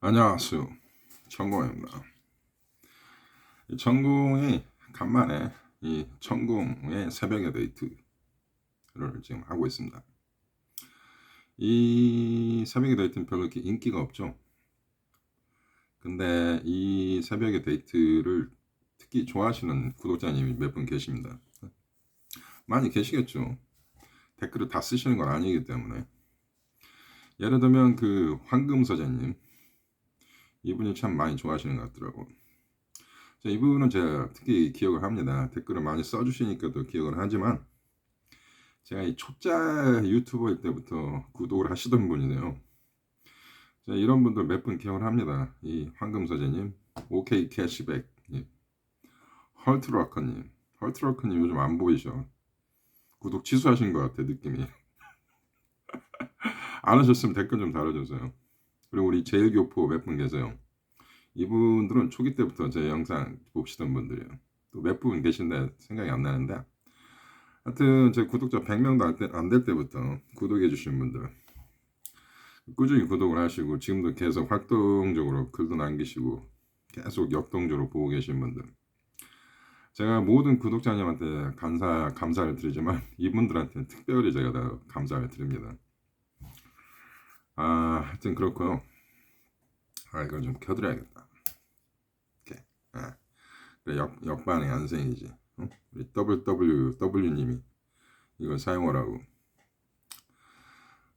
안녕하세요. 천공입니다. 이 천공이 간만에 이 천공의 새벽의 데이트를 지금 하고 있습니다. 이 새벽의 데이트는 별로 이렇게 인기가 없죠. 근데 이 새벽의 데이트를 특히 좋아하시는 구독자님이 몇 분 계십니다. 많이 계시겠죠. 댓글을 다 쓰시는 건 아니기 때문에. 예를 들면 그 황금서재님, 이분이 참 많이 좋아하시는 것 같더라고. 이분은 제가 특히 기억을 합니다. 댓글을 많이 써주시니까도 기억을 하지만 제가 이 초짜 유튜버일 때부터 구독을 하시던 분이네요. 이런 분들 몇 분 기억을 합니다. 이 황금서재님, OK 캐시백, 헐트로커님, 헐트로커님 요즘 안 보이셔. 구독 취소하신 것 같아 느낌이. 안 하셨으면 댓글 좀 달아주세요. 그리고 우리 제일교포 몇 분 계세요. 이분들은 초기 때부터 제 영상 보시던 분들이에요. 또 몇 분 계신데 생각이 안 나는데 하여튼 제 구독자 100명도 안 될 때부터 구독해 주신 분들 꾸준히 구독을 하시고 지금도 계속 활동적으로 글도 남기시고 계속 역동적으로 보고 계신 분들, 제가 모든 구독자님한테 감사를 드리지만 이분들한테는 특별히 제가 다 감사를 드립니다. 하여튼 그렇고요. 이걸 좀 켜드려야겠다. 이렇게. 그래, 역반의 안생이지. 우리 WWW님이 이걸 사용하라고.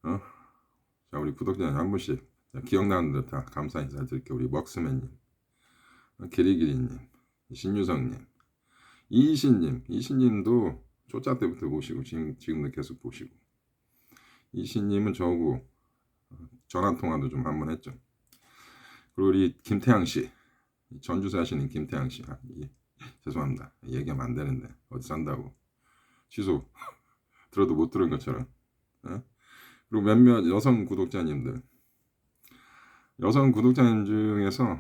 자, 우리 구독자님 한 분씩 기억나는 듯 다 감사 인사 드릴게요. 우리 먹스맨님, 기리기리님, 신유성님, 이신님도 초짜 때부터 보시고 지금도 계속 보시고, 이신님은 저하고 전화 통화도 좀 한 번 했죠. 그리고 우리 김태양 씨, 전주 사시는 김태양 씨, 죄송합니다. 얘기하면 안 되는데 어디 산다고 취소. 들어도 못 들은 것처럼. 그리고 몇몇 여성 구독자님들, 여성 구독자님 중에서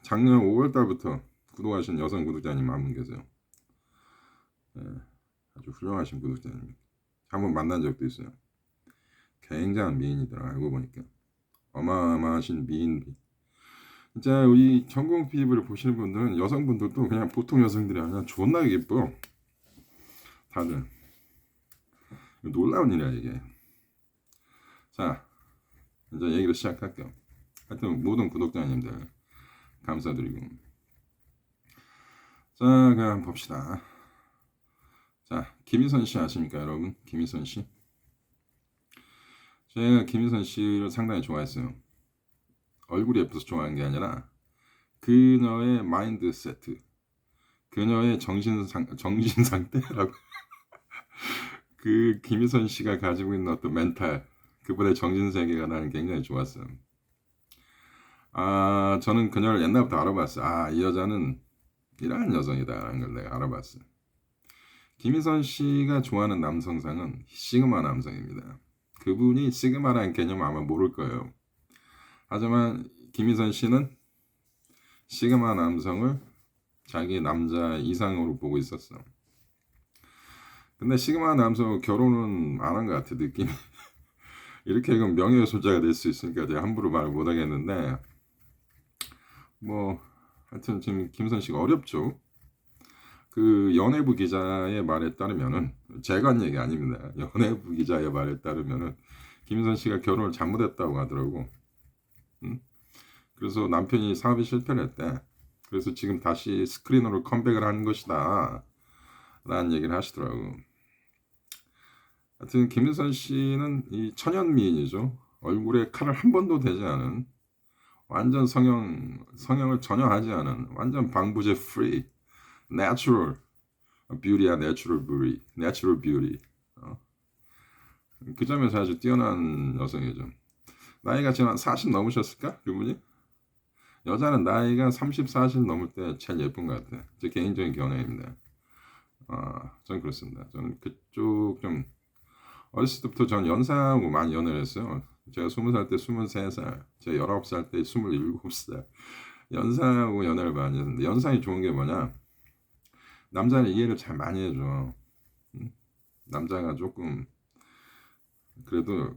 작년 5월 달부터 구독하신 여성 구독자님 한 분 계세요. 아주 훌륭하신 구독자님. 한번 만난 적도 있어요. 굉장한 미인이더라. 알고 보니까 어마어마하신 미인. 진짜 우리 전공 피부를 보시는 분들은 여성분들도 그냥 보통 여성들이 아니라 존나 예뻐. 다들 놀라운 일이야 이게. 자, 이제 얘기를 시작할게요. 하여튼 모든 구독자님들 감사드리고, 자, 그럼 봅시다. 자, 김희선 씨 아십니까 여러분? 김희선 씨. 제가 김희선 씨를 상당히 좋아했어요. 얼굴이 예뻐서 좋아하는 게 아니라 그녀의 마인드 세트, 그녀의 정신 상태라고. 그 김희선 씨가 가지고 있는 어떤 멘탈, 그분의 정신 세계가 나는 굉장히 좋았어요. 저는 그녀를 옛날부터 알아봤어요. 이 여자는 이러한 여성이다라는 걸 내가 알아봤어요. 김희선 씨가 좋아하는 남성상은 시그마 남성입니다. 그분이 시그마라는 개념 아마 모를 거예요. 하지만 김희선 씨는 시그마 남성을 자기 남자 이상으로 보고 있었어. 근데 시그마 남성 결혼은 안 한 것 같아 느낌이. 이렇게 그럼 명예훼손자가 될 수 있으니까 제가 함부로 말을 못 하겠는데, 뭐 하여튼 지금 김희선 씨가 어렵죠. 그 연예부 기자의 말에 따르면은, 제가 한 얘기 아닙니다. 연예부 기자의 말에 따르면은 김희선 씨가 결혼을 잘못했다고 하더라고. 그래서 남편이 사업에 실패를 했대. 그래서 지금 다시 스크린으로 컴백을 하는 것이다 라는 얘기를 하시더라고. 하여튼 김희선 씨는 이 천연미인이죠. 얼굴에 칼을 한 번도 대지 않은, 완전 성형을 전혀 하지 않은 완전 방부제 프리 내추럴 뷰티야. 내추럴 뷰티. 그 점에서 아주 뛰어난 여성이죠. 나이가 지금 한 40 넘으셨을까 그분이? 여자는 나이가 30, 40 넘을 때 제일 예쁜 것 같아. 제 개인적인 견해입니다. 저는 그렇습니다. 저는 그쪽 좀 어렸을 때부터 전 연상하고 많이 연애를 했어요. 제가 20살 때 23살, 제가 19살 때 27살 연상하고 연애를 많이 했는데, 연상이 좋은 게 뭐냐, 남자는 이해를 잘 많이 해줘. 남자가 조금 그래도.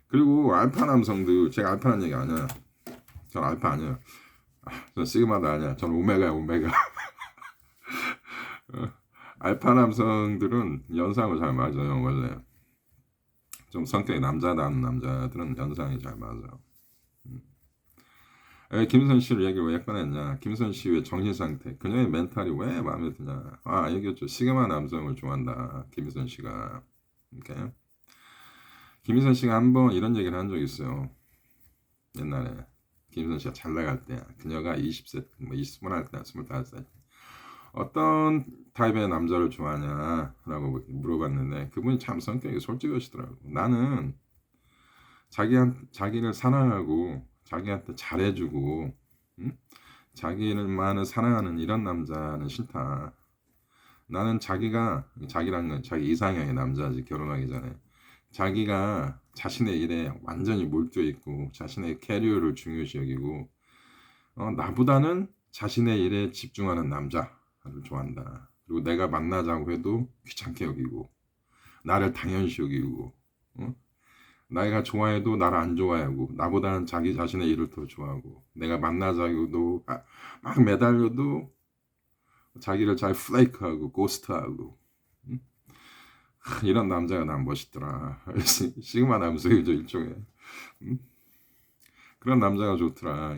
그리고 알파 남성도, 제가 알파는 얘기 아니야, 전 알파 아니에요. 전 시그마도 아니야. 전 오메가야, 오메가. 어, 알파 남성들은 연상을 잘 맞아요, 원래. 좀 성격이 남자다운 남자들은 연상이 잘 맞아요. 김선 씨를 얘기를 왜 꺼냈냐? 김선 씨의 정신 상태, 그녀의 멘탈이 왜 마음에 드냐? 아, 얘기했죠. 시그마 남성을 좋아한다. 김선 씨가. 이렇게. 김선 씨가 한번 이런 얘기를 한 적이 있어요. 옛날에. 김선 씨가 잘 나갈 때, 그녀가 20세, 뭐 20살 때, 25살. 어떤 타입의 남자를 좋아하냐라고 물어봤는데 그분이 참 성격이 솔직하시더라고. 나는 자기를 사랑하고 자기한테 잘해주고 응? 자기만을 사랑하는 이런 남자는 싫다. 나는 자기란 건 자기 이상형의 남자지. 결혼하기 전에 자기가 자신의 일에 완전히 몰두해 있고 자신의 캐리어를 중요시 여기고 나보다는 자신의 일에 집중하는 남자를 좋아한다. 그리고 내가 만나자고 해도 귀찮게 여기고 나를 당연시 여기고 내가 좋아해도 나를 안 좋아하고 나보다는 자기 자신의 일을 더 좋아하고 내가 만나자고도 막 매달려도 자기를 잘 플레이크하고 고스트하고 이런 남자가 난 멋있더라. 시그마 남성이죠, 일종의. 그런 남자가 좋더라.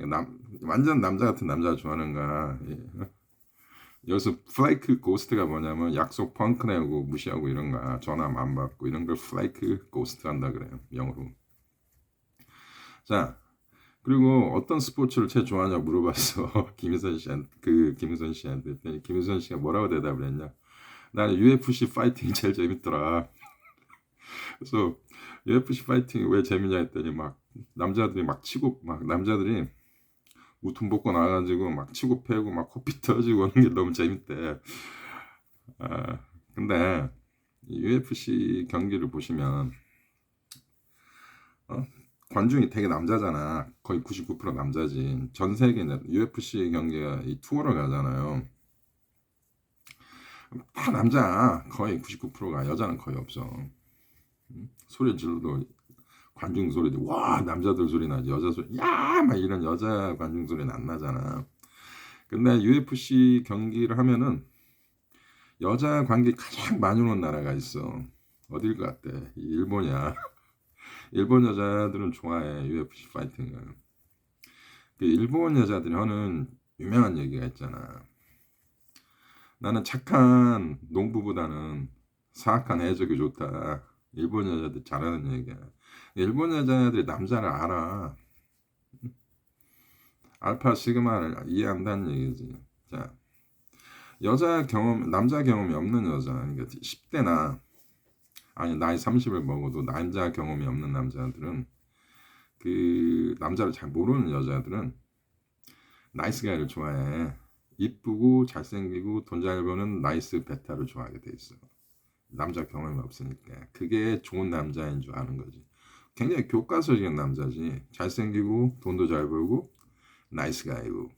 완전 남자 같은 남자 좋아하는가. 여기서 플레이크 고스트가 뭐냐면 약속 펑크 내고 무시하고 이런가, 전화 안 받고 이런 걸 플레이크 고스트 한다 그래요, 영어로. 자, 그리고 어떤 스포츠를 제일 좋아하냐고 물어봤어. 김희선 씨한테. 김희선 씨가 뭐라고 대답을 했냐? 나는 UFC 파이팅이 제일 재밌더라. 그래서 UFC 파이팅이 왜 재밌냐 했더니 막 남자들이 막 치고 막 남자들이 우통 벗고 나가지고 막 치고 패고 막 코피 터지고 하는 게 너무 재밌대. 근데 UFC 경기를 보시면 관중이 되게 남자잖아. 거의 99% 남자지. 전 세계 UFC 경기가 이 투어를 가잖아요. 다 남자. 거의 99%가 여자는 거의 없어. 소리 질러도 관중 소리도 와 남자들 소리 나지 여자 소리 야 막 이런 여자 관중 소리는 안 나잖아. 근데 UFC 경기를 하면은 여자 관객 가장 많이 오는 나라가 있어. 어딜 것 같아? 일본이야. 일본 여자들은 좋아해 UFC 파이팅을. 그 일본 여자들이 하는 유명한 얘기가 있잖아. 나는 착한 농부보다는 사악한 해적이 좋다. 일본 여자들 잘하는 얘기야. 일본 여자들이 남자를 알아. 알파 시그마를 이해한다는 얘기지. 자, 남자 경험이 없는 여자, 그러니까 10대나 아니 나이 30을 먹어도 남자 경험이 없는 남자들은 그 남자를 잘 모르는 여자들은 나이스 가이를 좋아해. 이쁘고 잘생기고 돈 잘 버는 나이스 베타를 좋아하게 돼 있어. 남자 경험이 없으니까 그게 좋은 남자인 줄 아는 거지. 굉장히 교과서적인 남자지. 잘생기고 돈도 잘 벌고 나이스 가이고.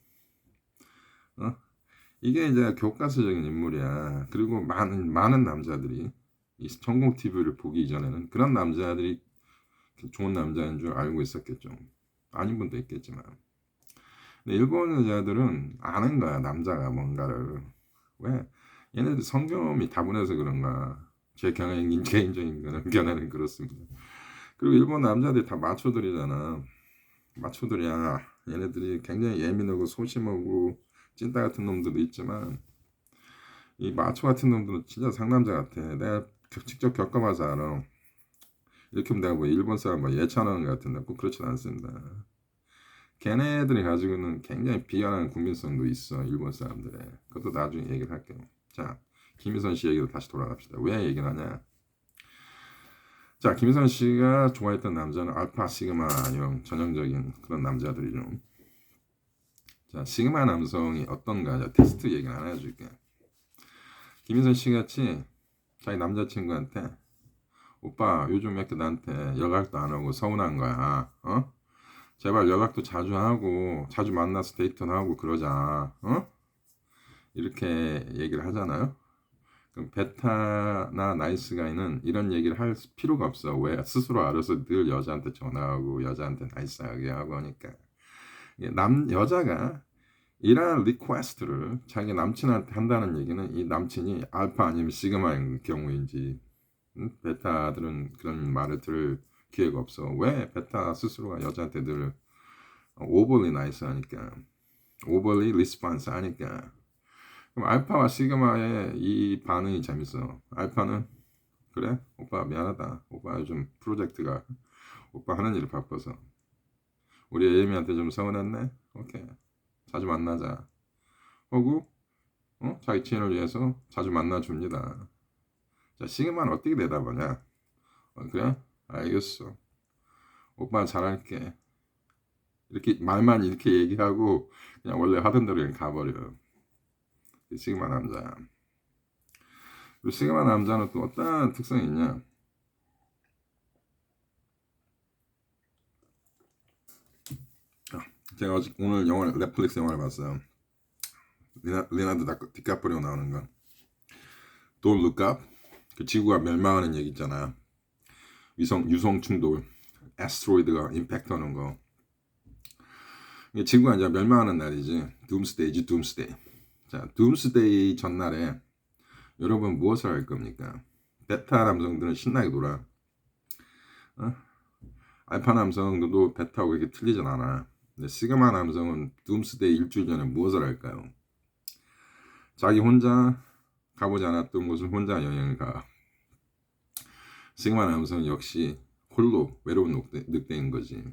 이게 이제 교과서적인 인물이야. 그리고 많은 남자들이 이 성공 TV를 보기 이전에는 그런 남자들이 좋은 남자인 줄 알고 있었겠죠. 아닌 분도 있겠지만. 근데 일본 여자들은 아는 거야, 남자가 뭔가를. 왜? 얘네들 성경험이 다분해서 그런가. 제 개인적인 견해는 그렇습니다. 그리고 일본 남자들이 다 마초들이잖아. 마초들이야. 얘네들이 굉장히 예민하고 소심하고 찐따 같은 놈들도 있지만 이 마초 같은 놈들은 진짜 상남자 같아. 내가 직접 겪어봐서 알아. 이렇게 하면 내가 뭐 일본 사람 뭐 예찬하는 것 같은데 꼭 그렇진 않습니다. 걔네들이 가지고 있는 굉장히 비열한 국민성도 있어. 일본 사람들의. 그것도 나중에 얘기를 할게요. 자, 김희선 씨 얘기로 다시 돌아갑시다. 왜 얘기를 하냐? 자, 김희선 씨가 좋아했던 남자는 알파 시그마형 전형적인 그런 남자들이죠. 자, 시그마 남성이 어떤가? 자, 테스트 얘기를 하나 해줄게. 김희선 씨 같이 자기 남자친구한테 오빠 요즘 왜 이렇게 나한테 연락도 안 하고 서운한 거야? 제발 연락도 자주 하고 자주 만나서 데이트나 하고 그러자. 이렇게 얘기를 하잖아요. 그럼 베타나 나이스가이는 이런 얘기를 할 필요가 없어. 왜? 스스로 알아서 늘 여자한테 전화하고 여자한테 나이스하게 하고 하니까. 여자가 이러한 리퀘스트를 자기 남친한테 한다는 얘기는 이 남친이 알파 아니면 시그마인 경우인지, 베타들은 그런 말을 들을 기회가 없어. 왜? 베타 스스로가 여자한테 늘 오버리 나이스 하니까, 오버리 리스폰스 하니까. 그럼 알파와 시그마의 이 반응이 재밌어. 알파는 그래? 오빠 미안하다. 오빠 요즘 프로젝트가 오빠 하는 일이 바빠서 우리 에이미한테 좀 서운했네. 오케이. 자주 만나자. 하고 자기 친을 위해서 자주 만나줍니다. 자, 시그마는 어떻게 대답하냐? 그래? 알겠어. 오빠 잘할게. 이렇게 말만 이렇게 얘기하고 그냥 원래 하던 대로 그냥 가버려. 시그마 남자. 그리고 시그마 남자는 또 어떤 특성이 있냐? 제가 오늘 넷플릭스 영화를 봤어요. 리나드 디카프리오 나오는 거. Don't Look Up. 그 지구가 멸망하는 얘기 있잖아요. 유성 충돌, 애스트로이드가 임팩트하는 거. 지구가 이제 멸망하는 날이지. 둠스데이지, 둠스데이. 자, 둠스데이 전날에 여러분 무엇을 할 겁니까? 베타 남성들은 신나게 놀아. 알파 남성들도 베타하고 이렇게 틀리진 않아. 근데 시그마 남성은 둠스데이 일주일 전에 무엇을 할까요? 자기 혼자 가보지 않았던 곳을 혼자 여행을 가. 시그마 남성은 역시 홀로 외로운 늑대인 거지.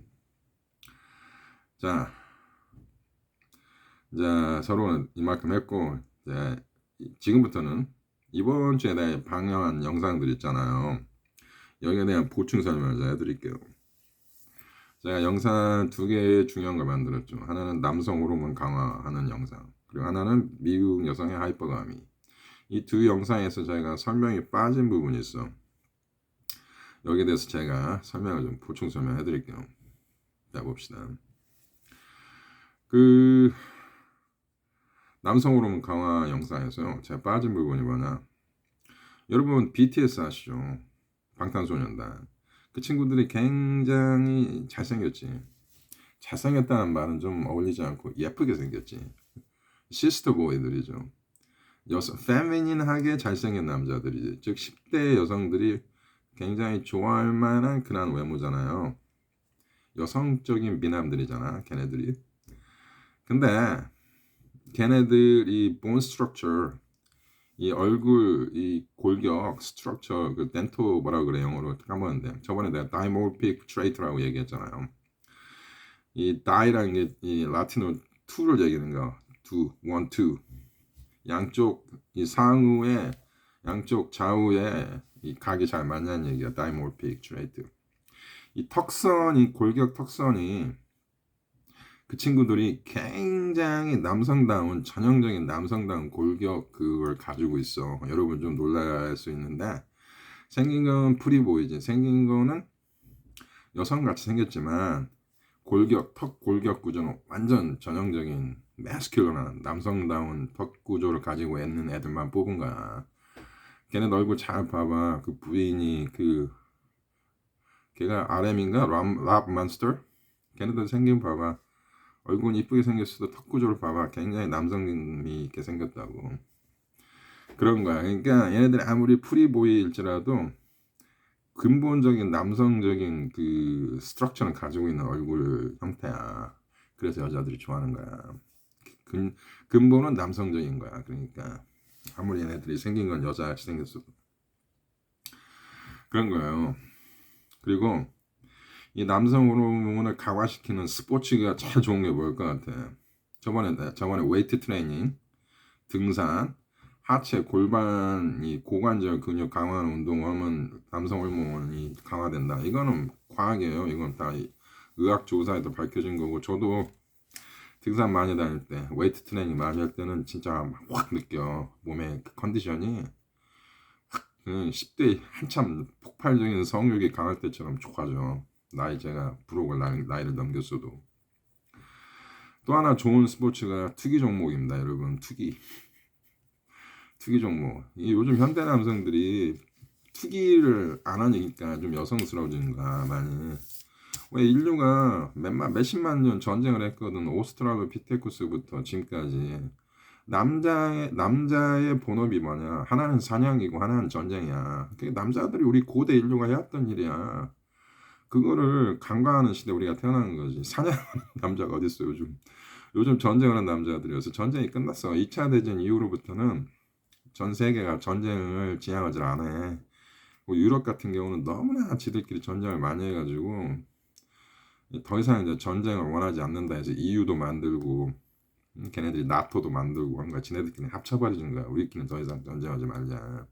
자, 이제 서로는 이만큼 했고, 이제 지금부터는 이번 주에 대해 방영한 영상들 있잖아요. 여기에 대한 보충 설명을 해드릴게요. 제가 영상 2개의 중요한 걸 만들었죠. 하나는 남성 호르몬 강화하는 영상, 그리고 하나는 미국 여성의 하이퍼가미. 이 두 영상에서 제가 설명이 빠진 부분이 있어. 여기에 대해서 제가 설명을 좀 보충 설명해 드릴게요. 자, 봅시다. 그 남성 호르몬 강화 영상에서요, 제가 빠진 부분이 뭐냐? 여러분 BTS 아시죠? 방탄소년단. 그 친구들이 굉장히 잘생겼지. 잘생겼다는 말은 좀 어울리지 않고 예쁘게 생겼지. 시스터 보이들이죠. 페미닌하게 잘생긴 남자들이지. 즉 10대 여성들이 굉장히 좋아할 만한 그런 외모잖아요. 여성적인 미남들이잖아, 걔네들이. 근데 걔네들이 bone structure, 이 얼굴 이 골격 스트럭처, 그 덴토 뭐라고 그래 영어로 까먹었는데, 저번에 내가 dimorphic trait라고 얘기했잖아요. 이 다이라는 게 이 라틴어 투를 얘기하는 거. 투, 원, 투. 양쪽 이 상우에 양쪽 좌우에 이 각이 잘 맞냐는 얘기야. dimorphic trait. 이 턱선이 골격 턱선이 그 친구들이 굉장히 남성다운 전형적인 남성다운 골격 그걸 가지고 있어. 여러분 좀 놀랄 수 있는데, 생긴 건 프리 보이지. 생긴 거는 여성같이 생겼지만 턱 골격 구조는 완전 전형적인 매스큘런한 남성다운 턱 구조를 가지고 있는 애들만 뽑은 거야. 걔네 얼굴 잘 봐봐. 그 부인이 걔가 RM인가? 랍 몬스터? 걔네들 생긴 봐봐. 얼굴 이쁘게 생겼어도 턱 구조를 봐봐. 굉장히 남성미 있게 생겼다고. 그런 거야. 그러니까 얘네들이 아무리 프리보이일지라도 근본적인 남성적인 그 스트럭처는 가지고 있는 얼굴 형태야. 그래서 여자들이 좋아하는 거야. 근본은 남성적인 거야. 그러니까 아무리 얘네들이 생긴 건 여자같이 생겼어도 그런 거예요. 그리고 이 남성 호르몬을 강화시키는 스포츠가 제일 좋은 게 뭘 것 같아? 저번에 웨이트 트레이닝, 등산, 하체, 골반, 이 고관절 근육 강화하는 운동을 하면 남성 호르몬이 강화된다. 이거는 과학이에요. 이건 다 의학 조사에도 밝혀진 거고, 저도 등산 많이 다닐 때, 웨이트 트레이닝 많이 할 때는 진짜 확 느껴. 몸의 그 컨디션이 10대 한참 폭발적인 성욕이 강할 때처럼 좋아져. 제가 부록을 나이를 넘겼어도. 또 하나 좋은 스포츠가 투기 종목입니다, 여러분. 투기 종목. 요즘 현대 남성들이 투기를 안 하니까 좀 여성스러워지는 거야, 많이. 왜 인류가 몇십만 년 전쟁을 했거든. 오스트랄로피테쿠스부터 지금까지. 남자의 본업이 뭐냐? 하나는 사냥이고 하나는 전쟁이야. 그게 남자들이 우리 고대 인류가 해왔던 일이야. 그거를 간과하는 시대 우리가 태어난 거지. 사냥하는 남자가 어딨어 요즘. 요즘 전쟁하는 남자들이어서 전쟁이 끝났어. 2차 대전 이후로부터는 전 세계가 전쟁을 지향하지 않아. 뭐 유럽 같은 경우는 너무나 지들끼리 전쟁을 많이 해가지고 더 이상 이제 전쟁을 원하지 않는다 해서 EU도 만들고 걔네들이 나토도 만들고 한 거야. 지네들끼리 합쳐버리는 거야. 우리끼리는 더 이상 전쟁하지 말자.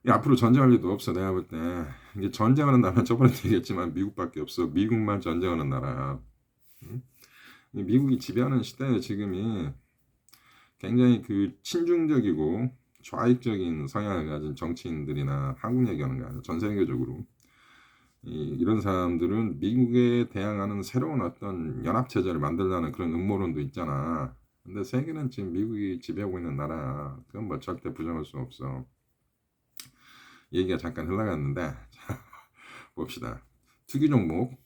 앞으로 전쟁할 일도 없어. 내가 볼 때 이게 전쟁하는 나라는 저번에 얘기했지만 미국밖에 없어. 미국만 전쟁하는 나라야. 미국이 지배하는 시대에 지금이 굉장히 그 친중적이고 좌익적인 성향을 가진 정치인들이나 한국 얘기하는 게 아니라 전 세계적으로 이런 사람들은 미국에 대항하는 새로운 어떤 연합체제를 만들려는 그런 음모론도 있잖아. 근데 세계는 지금 미국이 지배하고 있는 나라야. 그건 뭐 절대 부정할 수 없어. 얘기가 잠깐 흘러갔는데 자, 봅시다. 투기 종목.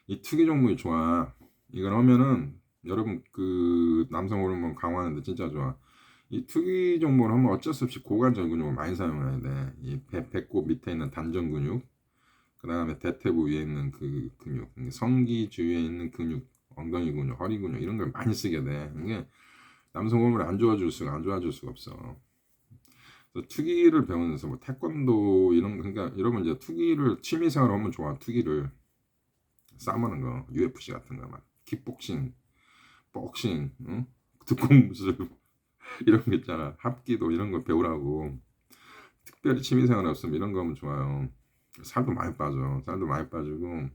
이 투기 종목이 좋아. 이걸 하면은 여러분 그 남성 호르몬 강화하는데 진짜 좋아. 이 투기 종목을 하면 어쩔 수 없이 고관절 근육을 많이 사용해야 돼. 이 배꼽 밑에 있는 단전 근육, 그 다음에 대퇴부 위에 있는 그 근육, 성기 주위에 있는 근육, 엉덩이 근육, 허리 근육 이런 걸 많이 쓰게 돼. 이게 남성 호르몬을 안 좋아질 수가 없어. 그래서 투기를 배우면서 뭐 태권도 이런 그러니까 여러분 이제 투기를 취미생활 하면 좋아. 투기를 싸우는 거, UFC 같은 거 막 킥복싱, 복싱, 응? 특공무술 이런 거 있잖아. 합기도 이런 거 배우라고. 특별히 취미생활 없으면 이런 거 하면 좋아요. 살도 많이 빠져. 살도 많이 빠지고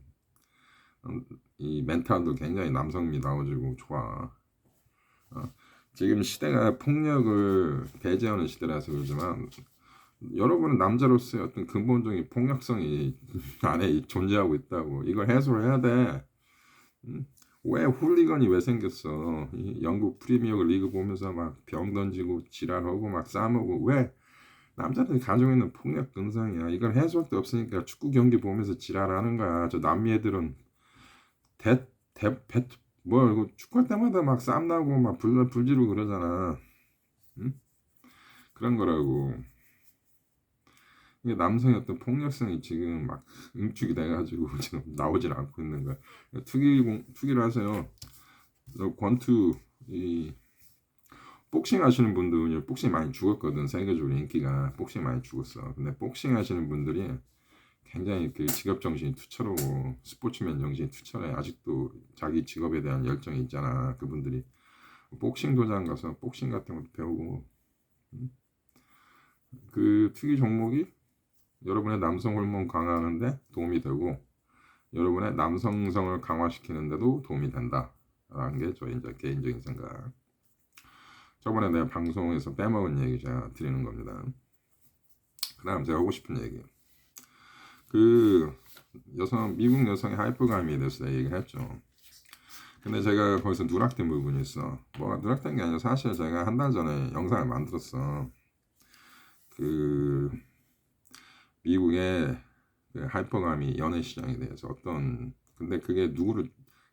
이 멘탈도 굉장히 남성미 나와지고 좋아. 지금 시대가 폭력을 배제하는 시대라서 그러지만 여러분은 남자로서의 어떤 근본적인 폭력성이 안에 존재하고 있다고. 이걸 해소를 해야 돼. 왜 훌리건이 왜 생겼어? 이 영국 프리미어 리그 보면서 막 병 던지고 지랄하고 막 싸우고 왜 남자들이 가지고 있는 폭력 근성이야. 이걸 해소할 데 없으니까 축구 경기 보면서 지랄하는 거야. 저 남미 애들은 뭐 이거 축구할 때마다 막 싸움 나고 막 불지르고 그러잖아. 응? 그런 거라고. 이게 남성의 어떤 폭력성이 지금 막 응축이 돼가지고 지금 나오질 않고 있는 거야. 투기를 하세요. 권투 이 복싱 하시는 분들 복싱 많이 죽었거든. 세계적으로 인기가 복싱 많이 죽었어. 근데 복싱 하시는 분들이 굉장히 그 직업 정신이 투철하고 스포츠맨 정신이 투철해. 아직도 자기 직업에 대한 열정이 있잖아. 그분들이 복싱 도장 가서 복싱 같은 것도 배우고 그 투기 종목이 여러분의 남성 호르몬 강화하는데 도움이 되고 여러분의 남성성을 강화시키는데도 도움이 된다라는 게 저희 이제 개인적인 생각. 저번에 내가 방송에서 빼먹은 얘기 제가 드리는 겁니다. 그다음 제가 하고 싶은 얘기. 그 미국 여성의 하이퍼가미에 대해서 내가 얘기를 했죠. 근데 제가 거기서 누락된 부분이 있어. 뭐가 누락된 게 아니라 사실 제가 한 달 전에 영상을 만들었어. 그 미국의 그 하이퍼가미 연애 시장에 대해서 근데 그게 누구를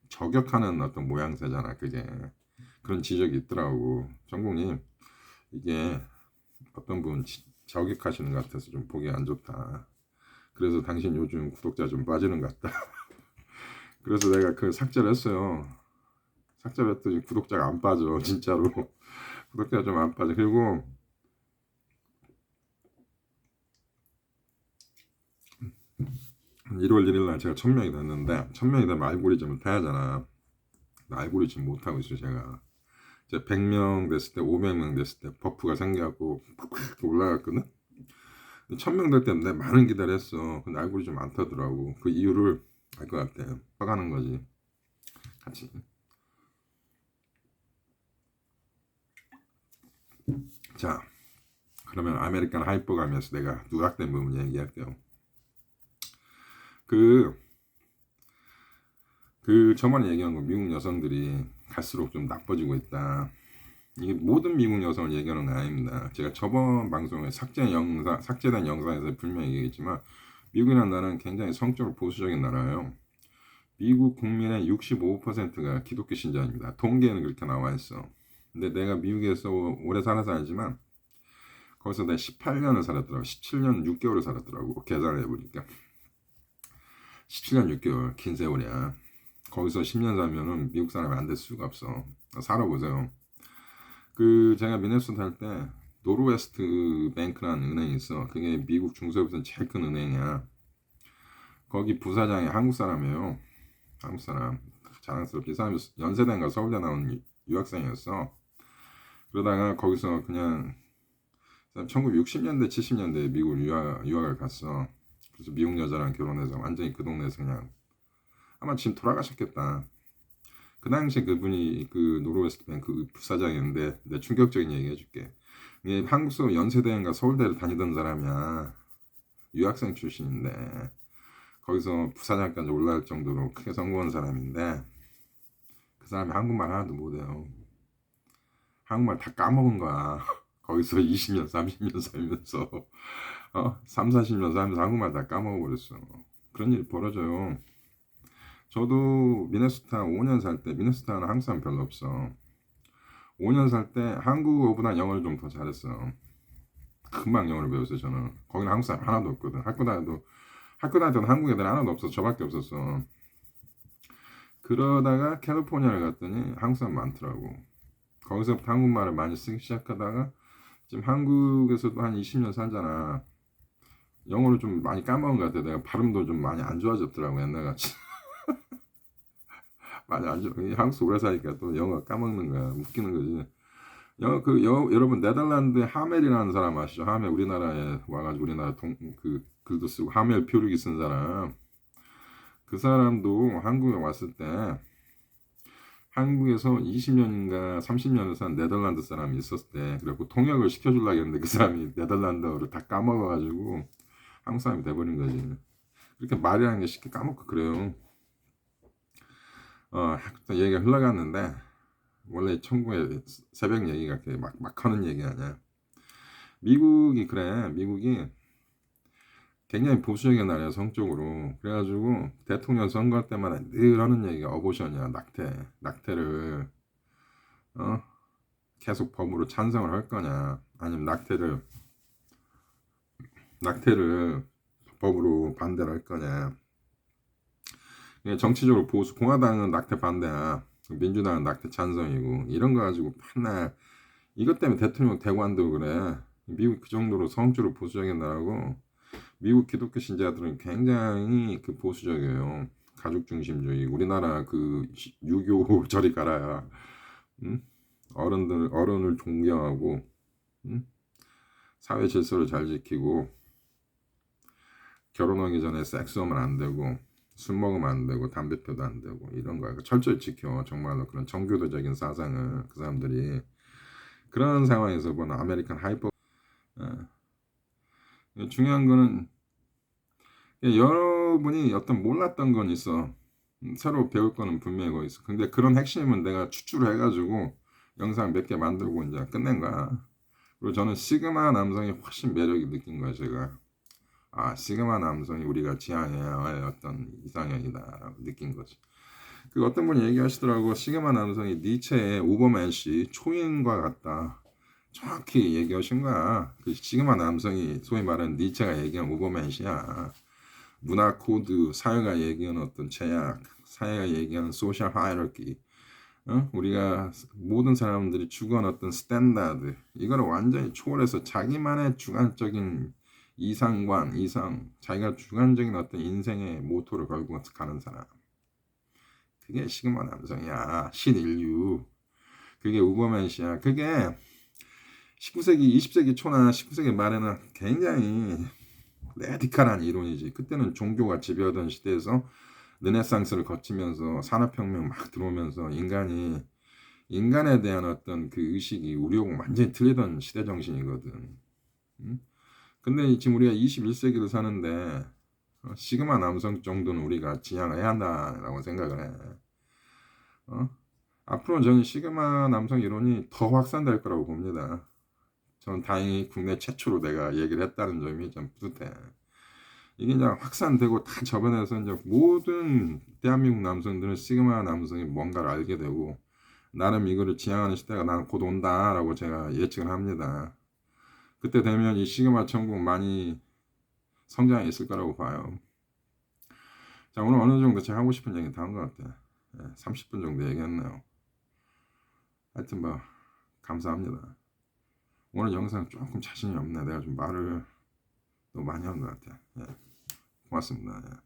저격하는 어떤 모양새잖아. 그게 그런 지적이 있더라고. 정국님 이게 어떤 분 저격하시는 것 같아서 좀 보기 안 좋다. 그래서 당신 요즘 구독자 좀 빠지는 것 같다. 그래서 내가 그 삭제를 했어요. 삭제를 했더니 구독자가 안 빠져. 진짜로 구독자가 좀 안 빠져. 그리고 1월 1일 날 제가 1000명이 됐는데 1000명이 되면 알고리즘을 타야잖아. 알고리즘 못하고 있어요. 제가 100명 됐을 때 500명 됐을 때 버프가 생겨갖고 팍팍 올라갔거든. 1000명 될 때는 내가 많은 기다를 했어. 근데 알고리즘 안 타더라고. 그 이유를 알 것 같아. 퍼가는 거지 같이. 자 그러면 아메리칸 하이퍼 가면서 내가 누락된 부분 얘기할게요. 저번에 얘기한 거 미국 여성들이 갈수록 좀 나빠지고 있다. 이게 모든 미국 여성을 얘기하는 건 아닙니다. 제가 저번 방송에 삭제된 영상에서 분명히 얘기했지만 미국이라는 나라는 굉장히 성적으로 보수적인 나라예요. 미국 국민의 65%가 기독교 신자입니다. 통계는 그렇게 나와 있어. 근데 내가 미국에서 오래 살아서 알지만 거기서 내가 18년을 살았더라고. 17년 6개월을 살았더라고. 계산을 해보니까 17년 6개월 긴 세월이야. 거기서 10년 살면은 미국 사람이 안 될 수가 없어. 살아보세요. 그 제가 미네소타 할 때 노르웨스트 뱅크라는 은행이 있어. 그게 미국 중소부에서는 제일 큰 은행이야. 거기 부사장이 한국 사람이에요. 한국 사람. 자랑스럽게 이 사람이 연세대인가 서울대 나온 유학생이었어. 그러다가 거기서 그냥 1960년대 70년대에 미국 유학을 갔어. 그래서 미국 여자랑 결혼해서 완전히 그 동네에서 그냥 아마 지금 돌아가셨겠다. 그 당시에 그분이 그 노르웨스트 뱅크 부사장이었는데 내 충격적인 얘기 해줄게. 이게 한국서 연세대인가 서울대를 다니던 사람이야. 유학생 출신인데 거기서 부사장까지 올라갈 정도로 크게 성공한 사람인데 그 사람이 한국말 하나도 못해요. 한국말 다 까먹은 거야. 거기서 20년, 30년 살면서 3, 40년 살면서 한국말 다 까먹어버렸어. 그런 일이 벌어져요. 저도 미네소타 5년 살 때, 미네소타는 한국 사람 별로 없어. 5년 살 때 한국어보다 영어를 좀 더 잘했어. 금방 영어를 배웠어요, 저는. 거기는 한국 사람 하나도 없거든. 학교 다니던 한국 애들 하나도 없어. 저밖에 없었어. 그러다가 캘리포니아를 갔더니 한국 사람 많더라고. 거기서부터 한국말을 많이 쓰기 시작하다가 지금 한국에서도 한 20년 살잖아. 영어를 좀 많이 까먹은 것 같아. 내가 발음도 좀 많이 안 좋아졌더라고, 옛날같이. 많이 안 좋아. 한국에서 오래 사니까 또 영어 까먹는 거야. 웃기는 거지. 여러분, 네덜란드 하멜이라는 사람 아시죠? 하멜, 우리나라에 와가지고 우리나라 글도 쓰고, 하멜 표류기 쓴 사람. 그 사람도 한국에 왔을 때, 한국에서 20년인가 30년을 산 네덜란드 사람이 있었을 때, 그래갖고 통역을 시켜주려고 했는데 그 사람이 네덜란드어를 다 까먹어가지고 한국 사람이 돼버린 거지. 그렇게 말이라는 게 쉽게 까먹고 그래요. 얘기가 흘러갔는데, 원래 천국의 새벽 얘기가 막 하는 얘기 아니야. 미국이 그래. 미국이 굉장히 보수적인 나라야, 성적으로. 그래가지고 대통령 선거 때마다 늘 하는 얘기가 어보션이야. 낙태를 계속 법으로 찬성을 할 거냐, 아니면 낙태를 법으로 반대를 할 거냐. 정치적으로 보수, 공화당은 낙태 반대야. 민주당은 낙태 찬성이고, 이런 거 가지고 맨날 이것 때문에 대통령 되고 한다고 그래. 미국 그 정도로 성적으로 보수적인 나라고, 미국 기독교 신자들은 굉장히 그 보수적이에요. 가족 중심주의. 우리나라 그 유교 저리 가라야. 응? 어른을 존경하고, 응? 사회 질서를 잘 지키고, 결혼하기 전에 섹스하면 안 되고, 술 먹으면 안 되고, 담배 펴도 안 되고, 이런 거 철저히 지켜. 정말로 그런 정교도적인 사상을 그 사람들이. 그런 상황에서 본 아메리칸 하이퍼. 중요한 거는 여러분이 어떤 몰랐던 건 있어. 새로 배울 거는 분명히 거기 있어. 근데 그런 핵심은 내가 추출을 해가지고 영상 몇 개 만들고 이제 끝낸 거야. 그리고 저는 시그마 남성이 훨씬 매력이 느낀 거야, 제가. 시그마 남성이 우리가 지향해야 할 어떤 이상형이다 느낀 거지. 그 어떤 분이 얘기하시더라고. 시그마 남성이 니체의 우버맨 씨 초인과 같다. 정확히 얘기하신 거야. 그 시그마 남성이 소위 말하는 니체가 얘기한 우버맨 씨야. 문화 코드, 사회가 얘기하는 어떤 제약, 사회가 얘기하는 소셜 하이러키, 우리가 모든 사람들이 추구하는 어떤 스탠다드, 이거를 완전히 초월해서 자기만의 주관적인 자기가 주관적인 어떤 인생의 모토를 걸고 가는 사람. 그게 시그마 남성이야. 신인류. 그게 우버맨시야. 그게 19세기, 20세기 초나 19세기 말에는 굉장히 레디칼한 이론이지. 그때는 종교가 지배하던 시대에서 르네상스를 거치면서 산업혁명 막 들어오면서 인간에 대한 어떤 그 의식이 우리하고 완전히 틀리던 시대 정신이거든. 응? 근데 지금 우리가 21세기를 사는데 시그마 남성 정도는 우리가 지향해야 한다라고 생각을 해. 앞으로 저는 시그마 남성 이론이 더 확산될 거라고 봅니다. 저는 다행히 국내 최초로 내가 얘기를 했다는 점이 좀 뿌듯해. 이게 이제 확산되고 다 접어내서 이제 모든 대한민국 남성들은 시그마 남성이 뭔가를 알게 되고 나름 이거를 지향하는 시대가 나는 곧 온다라고 제가 예측을 합니다. 그때 되면 이 시그마 천국 많이 성장해 있을 거라고 봐요. 자, 오늘 어느 정도 제가 하고 싶은 얘기 다 한 것 같아요. 30분 정도 얘기했네요. 하여튼 뭐 감사합니다. 오늘 영상 조금 자신이 없네. 내가 좀 말을 너무 많이 한 것 같아요. 고맙습니다.